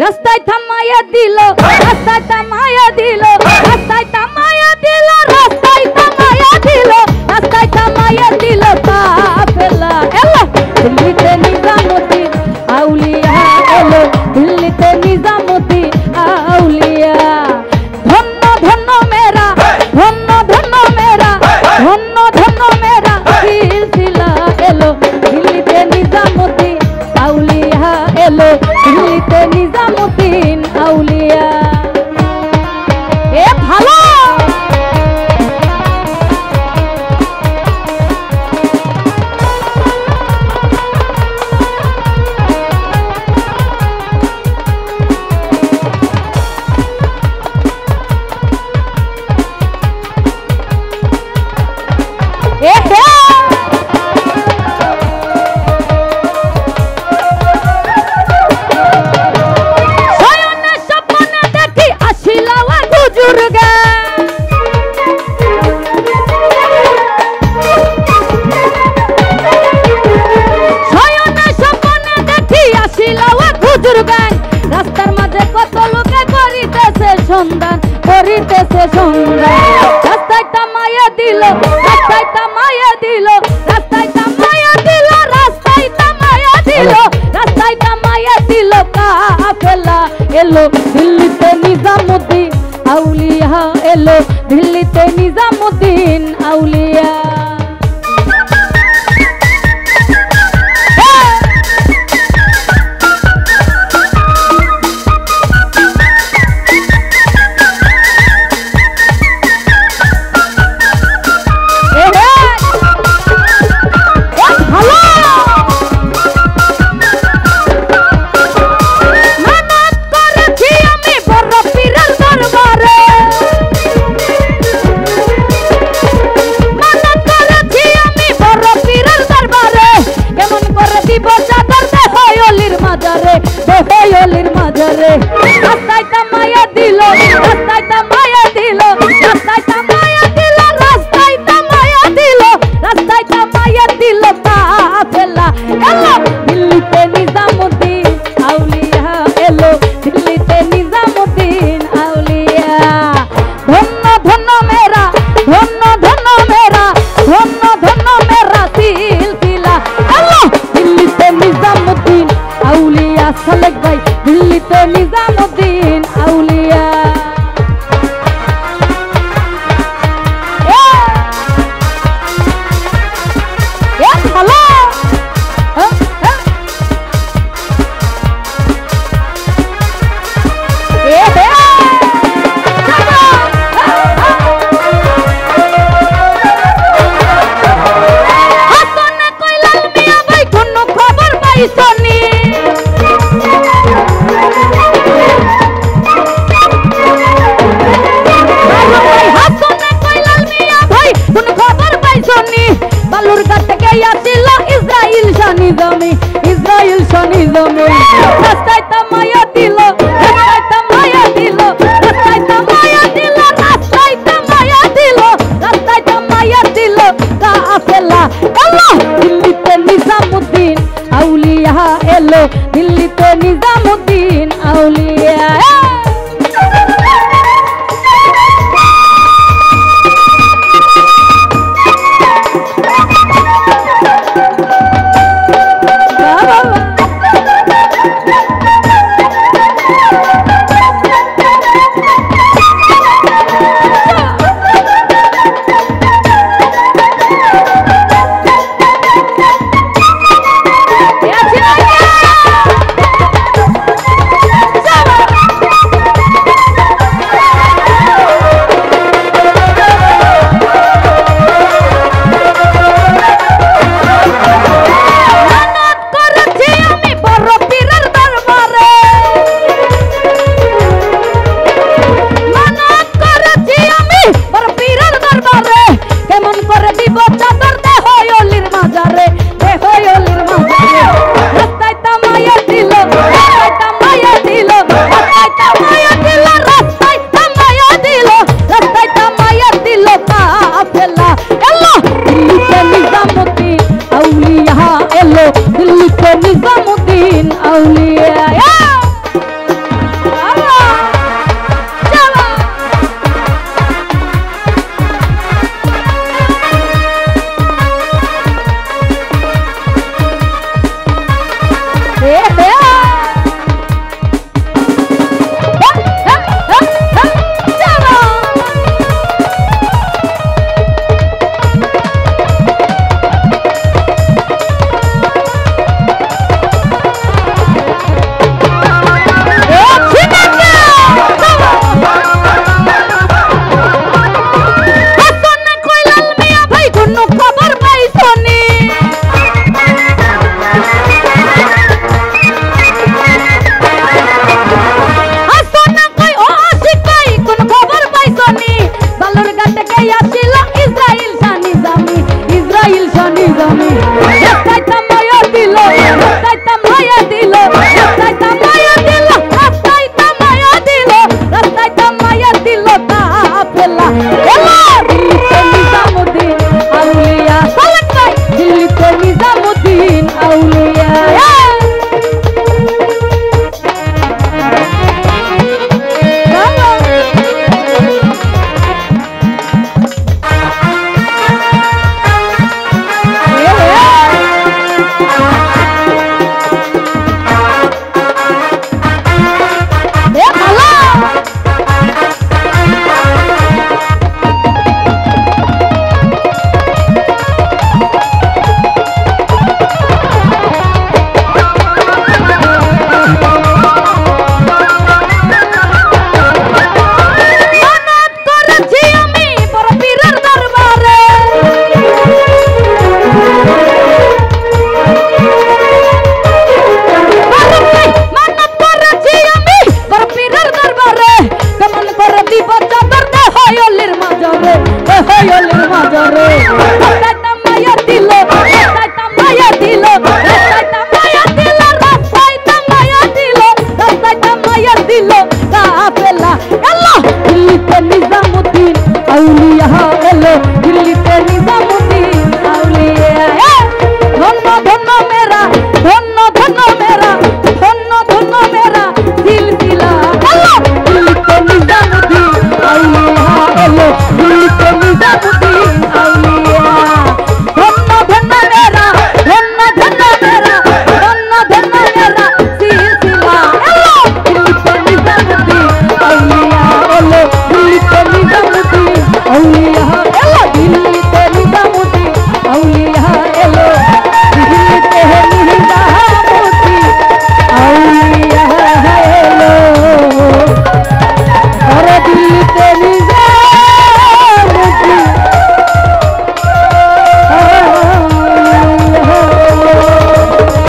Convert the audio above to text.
রাস্তায় থামাইয়া দিল, রাস্তায় থামাইয়া দিল, রাস্তায় থামাইয়া দিল, রাস্তায় থামাইয়া দিল, রাস্তায় থামাইয়া দিল কাফেলা। এলো দিল্লিতে নিজামুদ্দিন আউলিয়া, এলো দিল্লিতে নিজামুদ্দিন আউলিয়া। ধন্য ধন্য মেরা, ধন্য ধন্য মেরা, ধন্য ধন্য মেরা সিলসিলা। এলো দিল্লিতে নিজামুদ্দিন আউলিয়া, এলো দিল্লিতে নিজামুদ্দিন আউলিয়া। এ ভালো রাস্তার মাঝে কত লোকে করিতেছে সন্ধান, করিতেছে সন্ধান। রাস্তায় থামাইয়া দিল, রাস্তায় থামাইয়া দিল, রাস্তায় থামাইয়া দিল, রাস্তায় থামাইয়া দিল, রাস্তায় থামাইয়া দিল কাফেলা। এলো দিল্লিতে নিজামুদ্দিন আউলিয়া, এলো দিল্লিতে নিজামুদ্দিন আউলিয়া। রাস্তায় থামাইয়া দিল, রাস্তায় থামাইয়া দিল, রাস্তায় থামাইয়া দিল, রাস্তায় থামাইয়া দিল, রাস্তায় থামাইয়া দিল কাফেলা। এলো দিল্লিতে নিজামুদ্দিন আউলিয়া, এলো দিল্লিতে নিজামুদ্দিন আউলিয়া। ধন্য ধন্য মেরা, ধন্য ধন্য মেরা, ধন্য ধন্য মেরা সিলসিলা। এলো দিল্লিতে নিজামুদ্দিন আউলিয়া। সালেক ভাই দিল্লিতে নিজামুদ্দিন আউলিয়া। ভালো খবর পাইছনি বালুরঘাট থেকে আসিল ইসরাইল শানি জমি, ইসরাইল শানি জমি। রাস্তায় থামাইয়া দিল, রাস্তায় থামাইয়া দিল, রাস্তায় থামাইয়া দিল, রাস্তায় থামাইয়া দিল, রাস্তায় থামাইয়া দিল কাফেলা। এলো দিল্লিতে নিজামুদ্দিন আউলিয়া, এলো দিল্লিতে নিজামুদ্দিন আউলিয়া। দিল কাফেলা এলো দিল্লিতে নিজামুদ্দিন আউলিয়া এলো